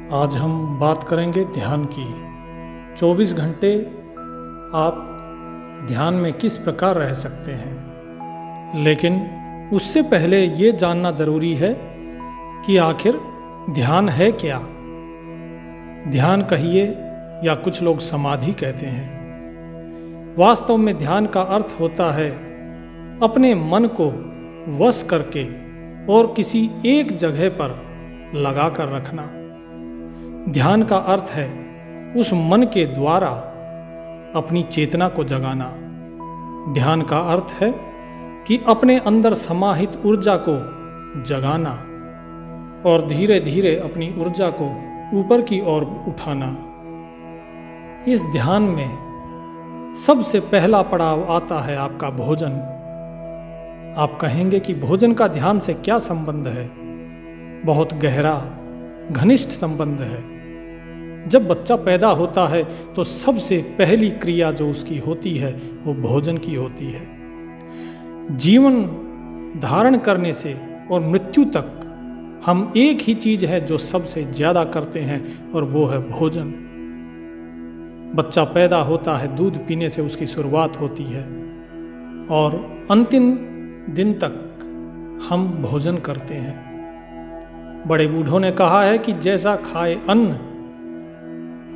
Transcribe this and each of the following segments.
आज हम बात करेंगे ध्यान की। 24 घंटे आप ध्यान में किस प्रकार रह सकते हैं, लेकिन उससे पहले ये जानना ज़रूरी है कि आखिर ध्यान है क्या। ध्यान कहिए या कुछ लोग समाधि कहते हैं। वास्तव में ध्यान का अर्थ होता है अपने मन को वश करके और किसी एक जगह पर लगा कर रखना। ध्यान का अर्थ है उस मन के द्वारा अपनी चेतना को जगाना। ध्यान का अर्थ है कि अपने अंदर समाहित ऊर्जा को जगाना और धीरे धीरे अपनी ऊर्जा को ऊपर की ओर उठाना। इस ध्यान में सबसे पहला पड़ाव आता है आपका भोजन। आप कहेंगे कि भोजन का ध्यान से क्या संबंध है? बहुत गहरा घनिष्ठ संबंध है। जब बच्चा पैदा होता है तो सबसे पहली क्रिया जो उसकी होती है वो भोजन की होती है। जीवन धारण करने से और मृत्यु तक हम एक ही चीज है जो सबसे ज्यादा करते हैं और वो है भोजन। बच्चा पैदा होता है, दूध पीने से उसकी शुरुआत होती है और अंतिम दिन तक हम भोजन करते हैं। बड़े बूढ़ों ने कहा है कि जैसा खाए अन्न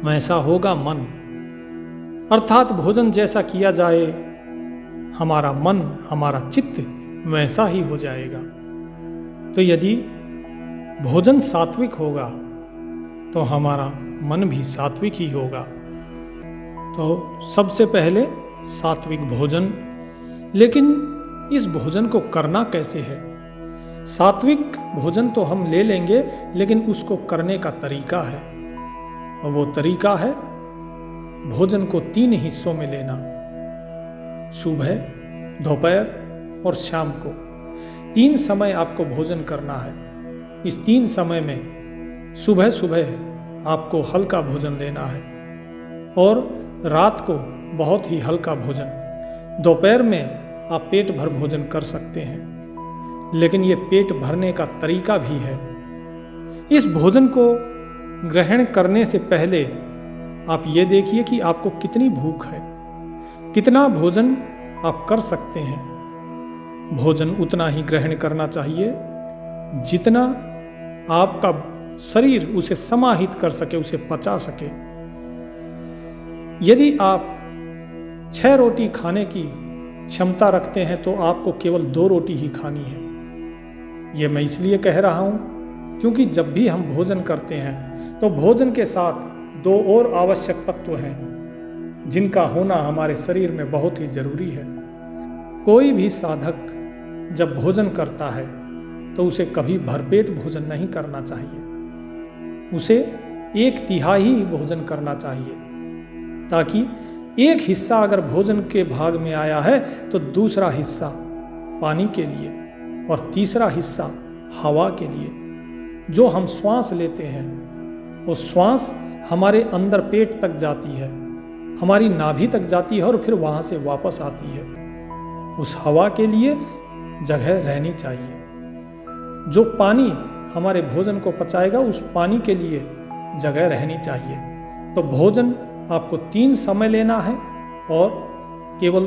वैसा होगा मन, अर्थात भोजन जैसा किया जाए हमारा मन, हमारा चित्त वैसा ही हो जाएगा। तो यदि भोजन सात्विक होगा तो हमारा मन भी सात्विक ही होगा। तो सबसे पहले सात्विक भोजन। लेकिन इस भोजन को करना कैसे है? सात्विक भोजन तो हम ले लेंगे, लेकिन उसको करने का तरीका है, और वो तरीका है भोजन को 3 हिस्सों में लेना। सुबह, दोपहर और शाम को 3 समय आपको भोजन करना है। इस 3 समय में सुबह सुबह आपको हल्का भोजन लेना है और रात को बहुत ही हल्का भोजन। दोपहर में आप पेट भर भोजन कर सकते हैं, लेकिन ये पेट भरने का तरीका भी है। इस भोजन को ग्रहण करने से पहले आप ये देखिए कि आपको कितनी भूख है, कितना भोजन आप कर सकते हैं। भोजन उतना ही ग्रहण करना चाहिए जितना आपका शरीर उसे समाहित कर सके, उसे पचा सके। यदि आप 6 रोटी खाने की क्षमता रखते हैं तो आपको केवल 2 रोटी ही खानी है। यह मैं इसलिए कह रहा हूं क्योंकि जब भी हम भोजन करते हैं तो भोजन के साथ 2 और आवश्यक तत्व हैं जिनका होना हमारे शरीर में बहुत ही जरूरी है। कोई भी साधक जब भोजन करता है तो उसे कभी भरपेट भोजन नहीं करना चाहिए। उसे 1/3 भोजन करना चाहिए, ताकि एक हिस्सा अगर भोजन के भाग में आया है तो दूसरा हिस्सा पानी के लिए और तीसरा हिस्सा हवा के लिए। जो हम श्वास लेते हैं वो श्वास हमारे अंदर पेट तक जाती है, हमारी नाभि तक जाती है और फिर वहां से वापस आती है। उस हवा के लिए जगह रहनी चाहिए। जो पानी हमारे भोजन को पचाएगा उस पानी के लिए जगह रहनी चाहिए। तो भोजन आपको 3 समय लेना है और केवल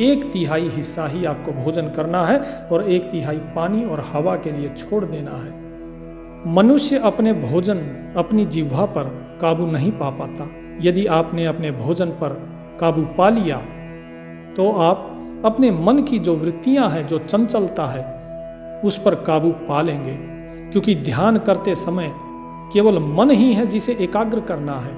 1/3 हिस्सा ही आपको भोजन करना है और 1/3 पानी और हवा के लिए छोड़ देना है। मनुष्य अपने भोजन, अपनी जिह्वा पर काबू नहीं पा पाता। यदि आपने अपने भोजन पर काबू पा लिया तो आप अपने मन की जो वृत्तियां हैं, जो चंचलता है, उस पर काबू पा लेंगे। क्योंकि ध्यान करते समय केवल मन ही है जिसे एकाग्र करना है।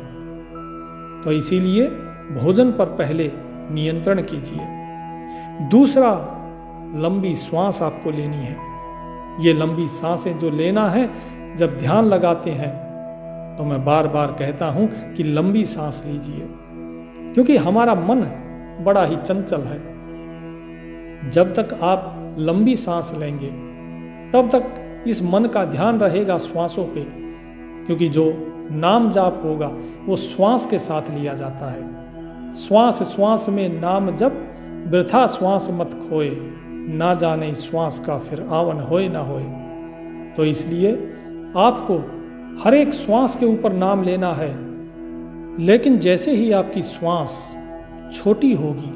तो इसीलिए भोजन पर पहले नियंत्रण कीजिए। दूसरा, लंबी सांस आपको लेनी है। ये लंबी सांसें जो लेना है, जब ध्यान लगाते हैं तो मैं बार बार कहता हूं कि लंबी सांस लीजिए, क्योंकि हमारा मन बड़ा ही चंचल है। जब तक आप लंबी सांस लेंगे तब तक इस मन का ध्यान रहेगा श्वासों पे, क्योंकि जो नाम जाप होगा वो श्वास के साथ लिया जाता है। श्वास श्वास में नाम जप, वृथा श्वास मत खोए, ना जाने श्वास का फिर आवन होए ना होए। तो इसलिए आपको हर एक श्वास के ऊपर नाम लेना है। लेकिन जैसे ही आपकी श्वास छोटी होगी,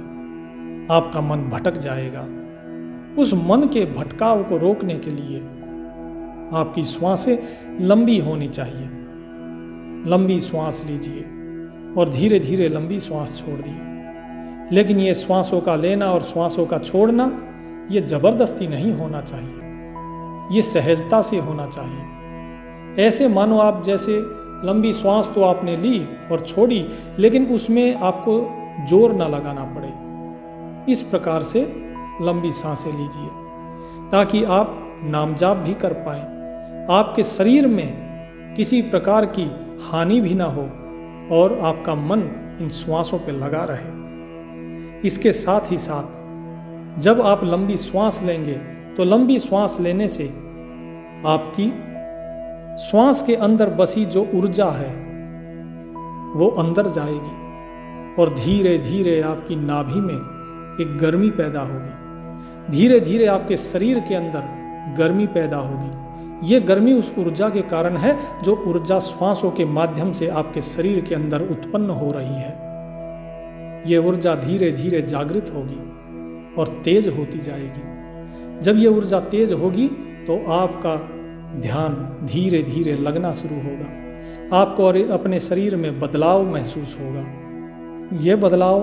आपका मन भटक जाएगा। उस मन के भटकाव को रोकने के लिए आपकी श्वासें लंबी होनी चाहिए। लंबी श्वास लीजिए और धीरे धीरे लंबी श्वास छोड़ दिए। लेकिन ये श्वासों का लेना और श्वासों का छोड़ना, ये जबरदस्ती नहीं होना चाहिए, ये सहजता से होना चाहिए। ऐसे मानो आप जैसे लंबी श्वास तो आपने ली और छोड़ी, लेकिन उसमें आपको जोर ना लगाना पड़े। इस प्रकार से लंबी सांसें लीजिए ताकि आप नाम जाप भी कर पाएं, आपके शरीर में किसी प्रकार की हानि भी ना हो और आपका मन इन श्वासों पर लगा रहे। इसके साथ ही साथ जब आप लंबी श्वास लेंगे तो लंबी श्वास लेने से आपकी श्वास के अंदर बसी जो ऊर्जा है वो अंदर जाएगी और धीरे धीरे आपकी नाभि में एक गर्मी पैदा होगी। धीरे धीरे आपके शरीर के अंदर गर्मी पैदा होगी। ये गर्मी उस ऊर्जा के कारण है जो ऊर्जा श्वासों के माध्यम से आपके शरीर के अंदर उत्पन्न हो रही है। ये ऊर्जा धीरे धीरे जागृत होगी और तेज होती जाएगी। जब ये ऊर्जा तेज होगी तो आपका ध्यान धीरे धीरे लगना शुरू होगा। आपको और अपने शरीर में बदलाव महसूस होगा। ये बदलाव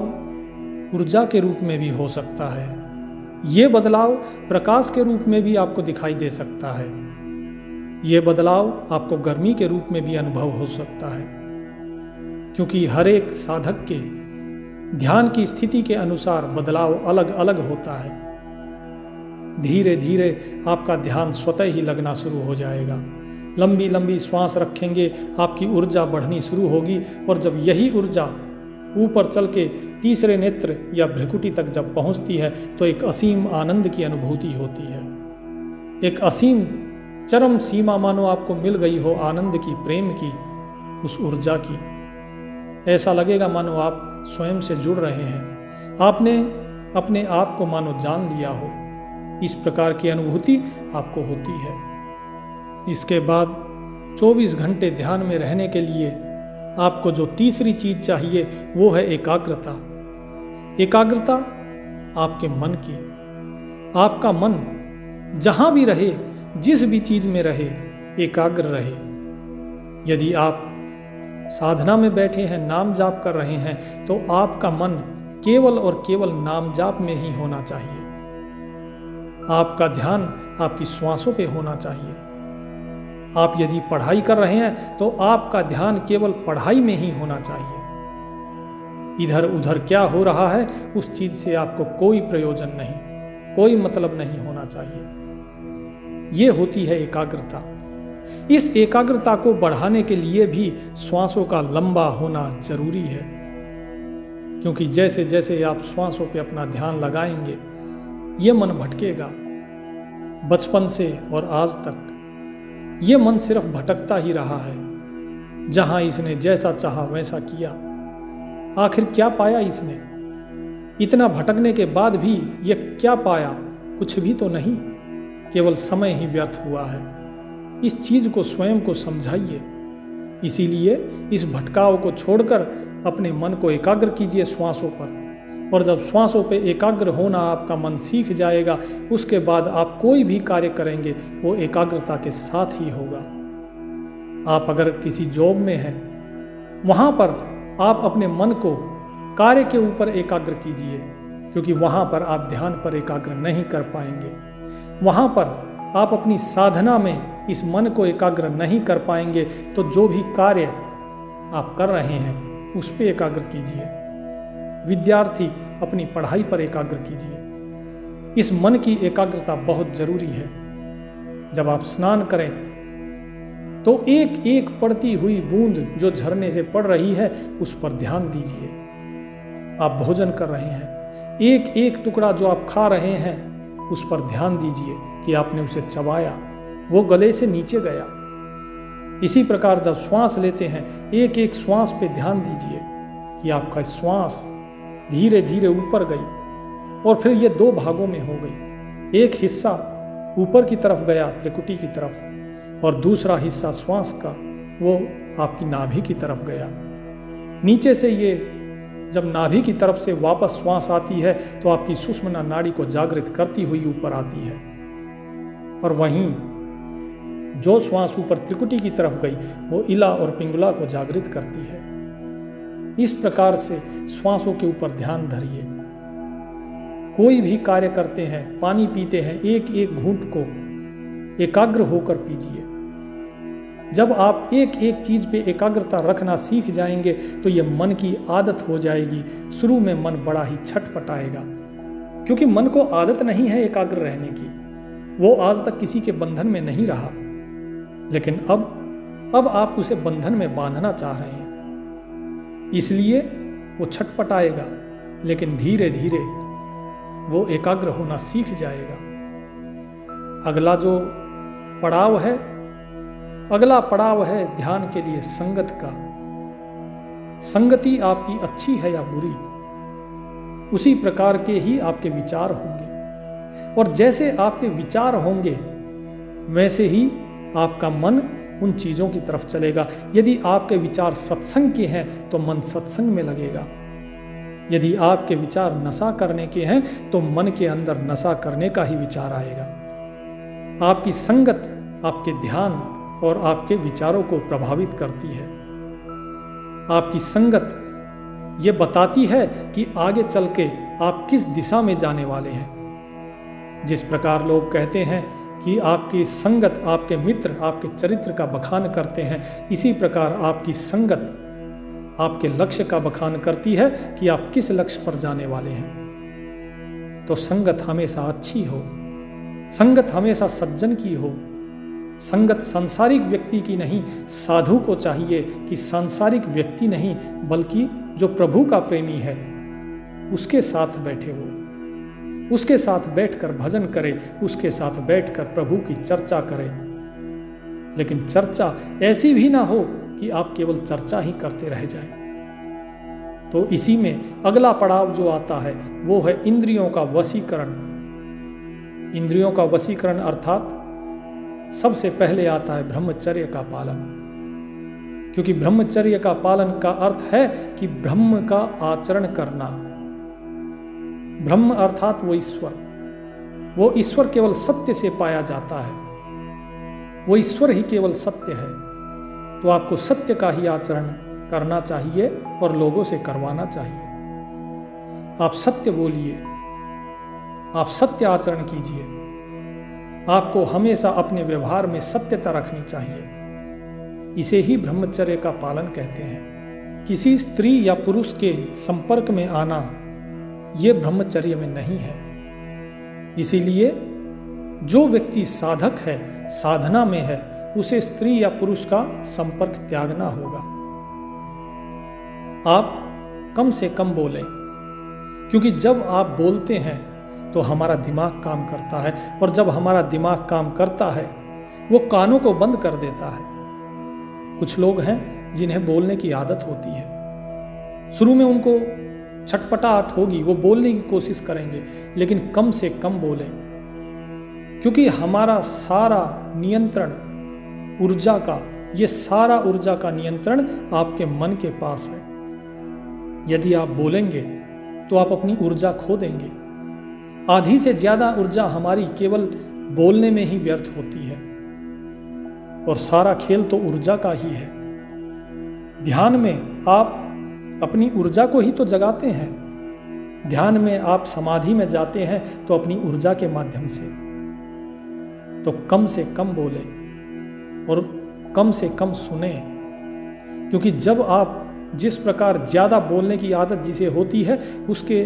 ऊर्जा के रूप में भी हो सकता है। ये बदलाव प्रकाश के रूप में भी आपको दिखाई दे सकता है। ये बदलाव आपको गर्मी के रूप में भी अनुभव हो सकता है, क्योंकि हर एक साधक के ध्यान की स्थिति के अनुसार बदलाव अलग अलग होता है। धीरे धीरे आपका ध्यान स्वतः ही लगना शुरू हो जाएगा। लंबी लंबी श्वास रखेंगे, आपकी ऊर्जा बढ़नी शुरू होगी और जब यही ऊर्जा ऊपर चल के तीसरे नेत्र या भ्रिकुटी तक जब पहुंचती है तो एक असीम आनंद की अनुभूति होती है। एक असीम चरम सीमा मानो आपको मिल गई हो आनंद की, प्रेम की, उस ऊर्जा की। ऐसा लगेगा मानो आप स्वयं से जुड़ रहे हैं, आपने अपने आप को मानो जान लिया हो। इस प्रकार की अनुभूति आपको होती है। इसके बाद 24 घंटे ध्यान में रहने के लिए आपको जो तीसरी चीज चाहिए वो है एकाग्रता। एकाग्रता आपके मन की। आपका मन जहां भी रहे, जिस भी चीज में रहे, एकाग्र रहे। यदि आप साधना में बैठे हैं, नाम जाप कर रहे हैं, तो आपका मन केवल और केवल नाम जाप में ही होना चाहिए। आपका ध्यान आपकी श्वासों पे होना चाहिए। आप यदि पढ़ाई कर रहे हैं तो आपका ध्यान केवल पढ़ाई में ही होना चाहिए। इधर उधर क्या हो रहा है उस चीज से आपको कोई प्रयोजन नहीं, कोई मतलब नहीं होना चाहिए। ये होती है एकाग्रता। इस एकाग्रता को बढ़ाने के लिए भी श्वासों का लंबा होना जरूरी है, क्योंकि जैसे जैसे आप श्वासों पे अपना ध्यान लगाएंगे, ये मन भटकेगा। बचपन से और आज तक ये मन सिर्फ भटकता ही रहा है। जहां इसने जैसा चाहा वैसा किया। आखिर क्या पाया इसने? इतना भटकने के बाद भी ये क्या पाया? कुछ भी तो नहीं, केवल समय ही व्यर्थ हुआ है। इस चीज को स्वयं को समझाइए। इसीलिए इस भटकाव को छोड़कर अपने मन को एकाग्र कीजिए श्वासों पर। और जब श्वासों पे एकाग्र होना आपका मन सीख जाएगा, उसके बाद आप कोई भी कार्य करेंगे वो एकाग्रता के साथ ही होगा। आप अगर किसी जॉब में हैं, वहाँ पर आप अपने मन को कार्य के ऊपर एकाग्र कीजिए, क्योंकि वहाँ पर आप ध्यान पर एकाग्र नहीं कर पाएंगे। वहाँ पर आप अपनी साधना में इस मन को एकाग्र नहीं कर पाएंगे, तो जो भी कार्य आप कर रहे हैं उस पर एकाग्र कीजिए। विद्यार्थी अपनी पढ़ाई पर एकाग्र कीजिए। इस मन की एकाग्रता बहुत जरूरी है। जब आप स्नान करें तो एक एक पड़ती हुई बूंद जो झरने से पड़ रही है उस पर ध्यान दीजिए। आप भोजन कर रहे हैं, एक एक टुकड़ा जो आप खा रहे हैं उस पर ध्यान दीजिए कि आपने उसे चबाया, वो गले से नीचे गया। इसी प्रकार जब श्वास लेते हैं, एक एक श्वास पे ध्यान दीजिए कि आपका श्वास धीरे धीरे ऊपर गई और फिर ये दो भागों में हो गई। एक हिस्सा ऊपर की तरफ गया त्रिकुटी की तरफ, और दूसरा हिस्सा श्वास का वो आपकी नाभि की तरफ गया। नीचे से ये जब नाभि की तरफ से वापस श्वास आती है तो आपकी सुषुम्ना नाड़ी को जागृत करती हुई ऊपर आती है, और वहीं जो श्वास ऊपर त्रिकुटी की तरफ गई वो इला और पिंगला को जागृत करती है। इस प्रकार से श्वासों के ऊपर ध्यान धरिए। कोई भी कार्य करते हैं, पानी पीते हैं, एक एक घूंट को एकाग्र होकर पीजिए। जब आप एक एक चीज पे एकाग्रता रखना सीख जाएंगे तो ये मन की आदत हो जाएगी। शुरू में मन बड़ा ही छटपटाएगा, क्योंकि मन को आदत नहीं है एकाग्र रहने की। वो आज तक किसी के बंधन में नहीं रहा, लेकिन अब आप उसे बंधन में बांधना चाह रहे हैं, इसलिए वो छटपटाएगा। लेकिन धीरे धीरे वो एकाग्र होना सीख जाएगा। अगला पड़ाव है ध्यान के लिए संगत का। संगति आपकी अच्छी है या बुरी, उसी प्रकार के ही आपके विचार होंगे, और जैसे आपके विचार होंगे वैसे ही आपका मन उन चीजों की तरफ चलेगा। यदि आपके विचार सत्संग के हैं तो मन सत्संग में लगेगा। यदि आपके विचार नशा करने के हैं तो मन के अंदर नशा करने का ही विचार आएगा। आपकी संगत आपके ध्यान और आपके विचारों को प्रभावित करती है। आपकी संगत ये बताती है कि आगे चल के आप किस दिशा में जाने वाले हैं। जिस प्रकार लोग कहते हैं कि आपकी संगत, आपके मित्र आपके चरित्र का बखान करते हैं, इसी प्रकार आपकी संगत आपके लक्ष्य का बखान करती है कि आप किस लक्ष्य पर जाने वाले हैं। तो संगत हमेशा अच्छी हो, संगत हमेशा सज्जन की हो। संगत सांसारिक व्यक्ति की नहीं, साधु को चाहिए कि सांसारिक व्यक्ति नहीं बल्कि जो प्रभु का प्रेमी है उसके साथ बैठे हो, उसके साथ बैठकर भजन करे, उसके साथ बैठकर प्रभु की चर्चा करे। लेकिन चर्चा ऐसी भी ना हो कि आप केवल चर्चा ही करते रह जाएं। तो इसी में अगला पड़ाव जो आता है वो है इंद्रियों का वशीकरण। इंद्रियों का वशीकरण अर्थात सबसे पहले आता है ब्रह्मचर्य का पालन, क्योंकि ब्रह्मचर्य का पालन का अर्थ है कि ब्रह्म का आचरण करना। ब्रह्म अर्थात वो ईश्वर केवल सत्य से पाया जाता है, वो ईश्वर ही केवल सत्य है। तो आपको सत्य का ही आचरण करना चाहिए और लोगों से करवाना चाहिए। आप सत्य बोलिए, आप सत्य आचरण कीजिए। आपको हमेशा अपने व्यवहार में सत्यता रखनी चाहिए। इसे ही ब्रह्मचर्य का पालन कहते हैं। किसी स्त्री या पुरुष के संपर्क में आना ये ब्रह्मचर्य में नहीं है। इसीलिए जो व्यक्ति साधक है, साधना में है, उसे स्त्री या पुरुष का संपर्क त्यागना होगा। आप कम से कम बोलें, क्योंकि जब आप बोलते हैं तो हमारा दिमाग काम करता है, और जब हमारा दिमाग काम करता है वो कानों को बंद कर देता है। कुछ लोग हैं जिन्हें बोलने की आदत होती है। शुरू में उनको छटपटाहट होगी, वो बोलने की कोशिश करेंगे, लेकिन कम से कम बोलें, क्योंकि हमारा सारा नियंत्रण ऊर्जा का, ये सारा ऊर्जा का नियंत्रण आपके मन के पास है। यदि आप बोलेंगे तो आप अपनी ऊर्जा खो देंगे। आधी से ज्यादा ऊर्जा हमारी केवल बोलने में ही व्यर्थ होती है, और सारा खेल तो ऊर्जा का ही है। ध्यान में आप अपनी ऊर्जा को ही तो जगाते हैं। ध्यान में आप समाधि में जाते हैं तो अपनी ऊर्जा के माध्यम से। तो कम से कम बोले और कम से कम सुने, क्योंकि जब आप जिस प्रकार ज्यादा बोलने की आदत जिसे होती है उसके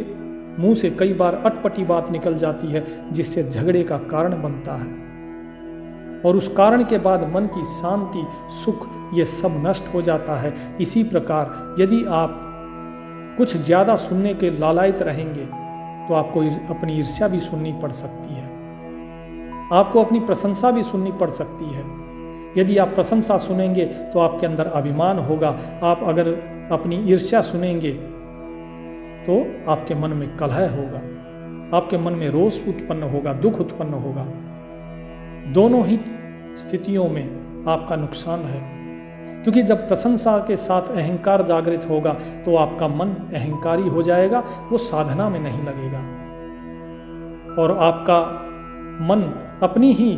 मुंह से कई बार अटपटी बात निकल जाती है, जिससे झगड़े का कारण बनता है, और उस कारण के बाद मन की शांति, सुख ये सब नष्ट हो जाता है। इसी प्रकार यदि आप कुछ ज्यादा सुनने के लालायित रहेंगे तो आपको अपनी ईर्ष्या भी सुननी पड़ सकती है, आपको अपनी प्रशंसा भी सुननी पड़ सकती है। यदि आप प्रशंसा सुनेंगे तो आपके अंदर अभिमान होगा। आप अगर अपनी ईर्ष्या सुनेंगे तो आपके मन में कलह होगा, आपके मन में रोष उत्पन्न होगा, दुख उत्पन्न होगा। दोनों ही स्थितियों में आपका नुकसान है। क्योंकि जब प्रशंसा के साथ अहंकार जागृत होगा तो आपका मन अहंकारी हो जाएगा, वो साधना में नहीं लगेगा और आपका मन अपनी ही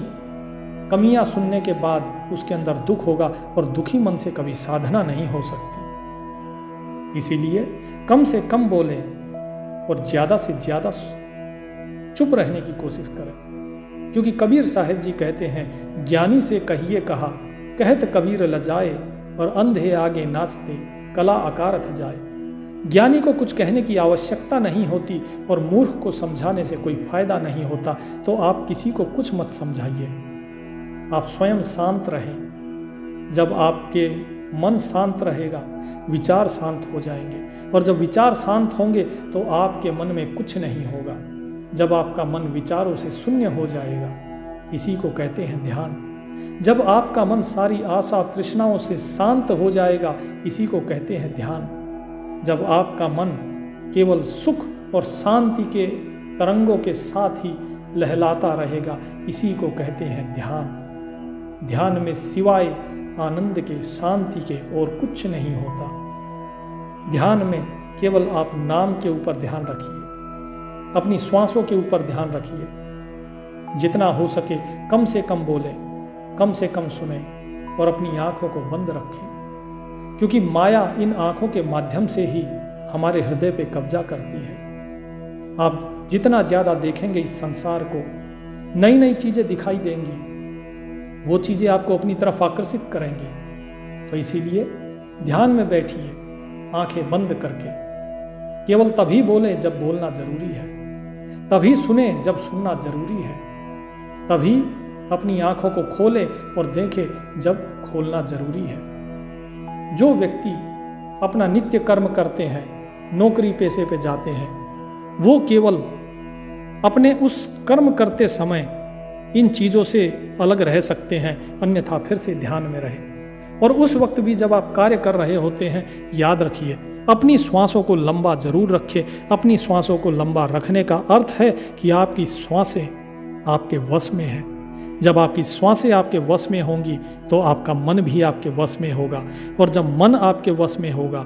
कमियां सुनने के बाद उसके अंदर दुख होगा और दुखी मन से कभी साधना नहीं हो सकती। इसीलिए कम से कम बोलें और ज़्यादा से ज़्यादा चुप रहने की कोशिश करें, क्योंकि कबीर साहिब जी कहते हैं, ज्ञानी से कहिए कहा कहत कबीर लजाए और अंधे आगे नाचते कला अकारथ जाए। ज्ञानी को कुछ कहने की आवश्यकता नहीं होती और मूर्ख को समझाने से कोई फायदा नहीं होता। तो आप किसी को कुछ मत समझाइए, आप स्वयं शांत रहें। जब आपके मन शांत रहेगा, विचार शांत हो जाएंगे और जब विचार शांत होंगे तो आपके मन में कुछ नहीं होगा। जब आपका मन विचारों से शून्य हो जाएगा, इसी को कहते हैं ध्यान। जब आपका मन सारी आशा तृष्णाओं से शांत हो जाएगा, इसी को कहते हैं ध्यान। जब आपका मन केवल सुख और शांति के तरंगों के साथ ही लहलाता रहेगा, इसी को कहते हैं ध्यान। ध्यान में सिवाय आनंद के, शांति के और कुछ नहीं होता। ध्यान में केवल आप नाम के ऊपर ध्यान रखिए, अपनी श्वासों के ऊपर ध्यान रखिए। जितना हो सके कम से कम बोलें, कम से कम सुने और अपनी आंखों को बंद रखें, क्योंकि माया इन आंखों के माध्यम से ही हमारे हृदय पे कब्जा करती है। आप जितना ज़्यादा देखेंगे इस संसार को, नई नई चीज़ें दिखाई देंगी, वो चीज़ें आपको अपनी तरफ आकर्षित करेंगी। तो इसीलिए ध्यान में बैठिए, आंखें बंद करके। केवल तभी बोले जब बोलना जरूरी है, तभी सुने जब सुनना जरूरी है, तभी अपनी आंखों को खोले और देखे जब खोलना जरूरी है। जो व्यक्ति अपना नित्य कर्म करते हैं, नौकरी पेशे पे जाते हैं, वो केवल अपने उस कर्म करते समय इन चीज़ों से अलग रह सकते हैं, अन्यथा फिर से ध्यान में रहे। और उस वक्त भी जब आप कार्य कर रहे होते हैं, याद रखिए अपनी श्वासों को लंबा जरूर रखिए। अपनी श्वासों को लंबा रखने का अर्थ है कि आपकी श्वासें आपके वश में है। जब आपकी श्वासें आपके वश में होंगी तो आपका मन भी आपके वश में होगा, और जब मन आपके वश में होगा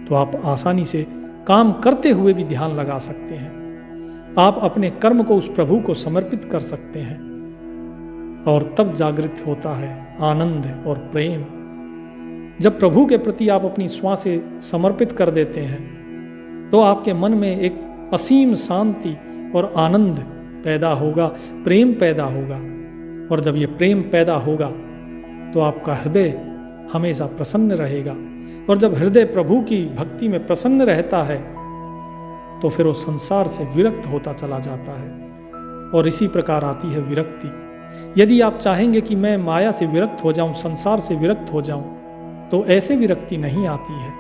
तो आप आसानी से काम करते हुए भी ध्यान लगा सकते हैं। आप अपने कर्म को उस प्रभु को समर्पित कर सकते हैं और तब जागृत होता है आनंद और प्रेम। जब प्रभु के प्रति आप अपनी श्वासें समर्पित कर देते हैं तो आपके मन में एक असीम शांति और आनंद पैदा होगा, प्रेम पैदा होगा। और जब ये प्रेम पैदा होगा तो आपका हृदय हमेशा प्रसन्न रहेगा, और जब हृदय प्रभु की भक्ति में प्रसन्न रहता है तो फिर वो संसार से विरक्त होता चला जाता है। और इसी प्रकार आती है विरक्ति। यदि आप चाहेंगे कि मैं माया से विरक्त हो जाऊं, संसार से विरक्त हो जाऊं, तो ऐसे विरक्ति नहीं आती है।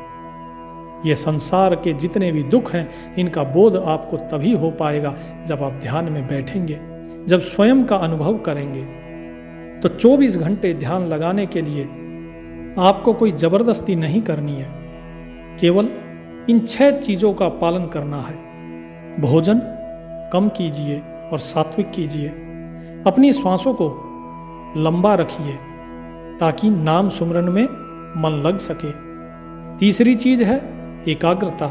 ये संसार के जितने भी दुख हैं, इनका बोध आपको तभी हो पाएगा जब आप ध्यान में बैठेंगे, जब स्वयं का अनुभव करेंगे। तो 24 घंटे ध्यान लगाने के लिए आपको कोई जबरदस्ती नहीं करनी है, केवल इन 6 चीज़ों का पालन करना है। भोजन कम कीजिए और सात्विक कीजिए। अपनी श्वासों को लंबा रखिए ताकि नाम सुमरन में मन लग सके। तीसरी चीज़ है एकाग्रता।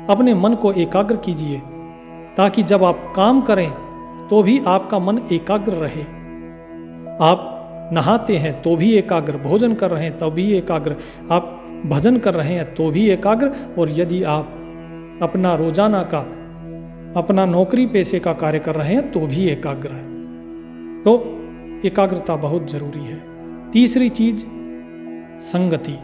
अपने मन को एकाग्र कीजिए ताकि जब आप काम करें तो भी आपका मन एकाग्र रहे। आप नहाते हैं तो भी एकाग्र, भोजन कर रहे हैं तो भी एकाग्र, आप भजन कर रहे हैं तो भी एकाग्र, और यदि आप अपना रोजाना का, अपना नौकरी पेशे का कार्य कर रहे हैं तो भी एकाग्र है। तो एकाग्रता बहुत जरूरी है। तीसरी चीज संगति।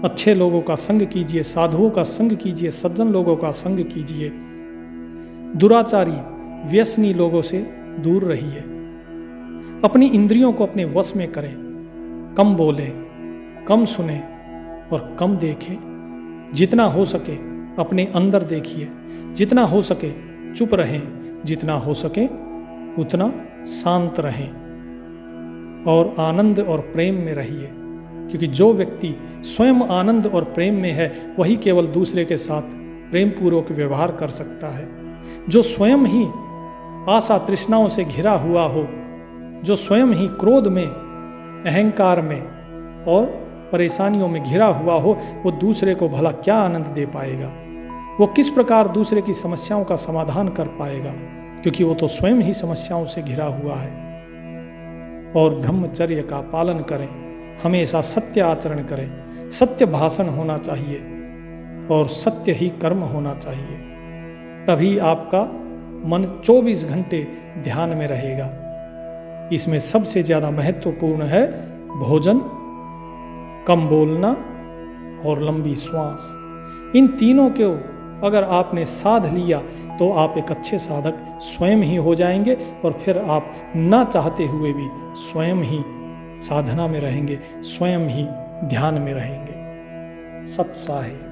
अच्छे लोगों का संग कीजिए, साधुओं का संग कीजिए, सज्जन लोगों का संग कीजिए। दुराचारी व्यसनी लोगों से दूर रहिए। अपनी इंद्रियों को अपने वश में करें। कम बोलें, कम सुने और कम देखें। जितना हो सके अपने अंदर देखिए, जितना हो सके चुप रहें, जितना हो सके उतना शांत रहें और आनंद और प्रेम में रहिए। क्योंकि जो व्यक्ति स्वयं आनंद और प्रेम में है वही केवल दूसरे के साथ प्रेम पूर्वक व्यवहार कर सकता है। जो स्वयं ही आशा तृष्णाओं से घिरा हुआ हो, जो स्वयं ही क्रोध में, अहंकार में, और परेशानियों में घिरा हुआ हो, वो दूसरे को भला क्या आनंद दे पाएगा? वो किस प्रकार दूसरे की समस्याओं का समाधान कर पाएगा? क्योंकि वो तो स्वयं ही समस्याओं से घिरा हुआ है। और ब्रह्मचर्य का पालन करें, हमेशा सत्य आचरण करें, सत्य भाषण होना चाहिए और सत्य ही कर्म होना चाहिए। तभी आपका मन 24 घंटे ध्यान में रहेगा। इसमें सबसे ज़्यादा महत्वपूर्ण है भोजन, कम बोलना और लंबी श्वास। इन तीनों को अगर आपने साध लिया तो आप एक अच्छे साधक स्वयं ही हो जाएंगे और फिर आप ना चाहते हुए भी स्वयं ही साधना में रहेंगे, स्वयं ही ध्यान में रहेंगे। सत साहिब।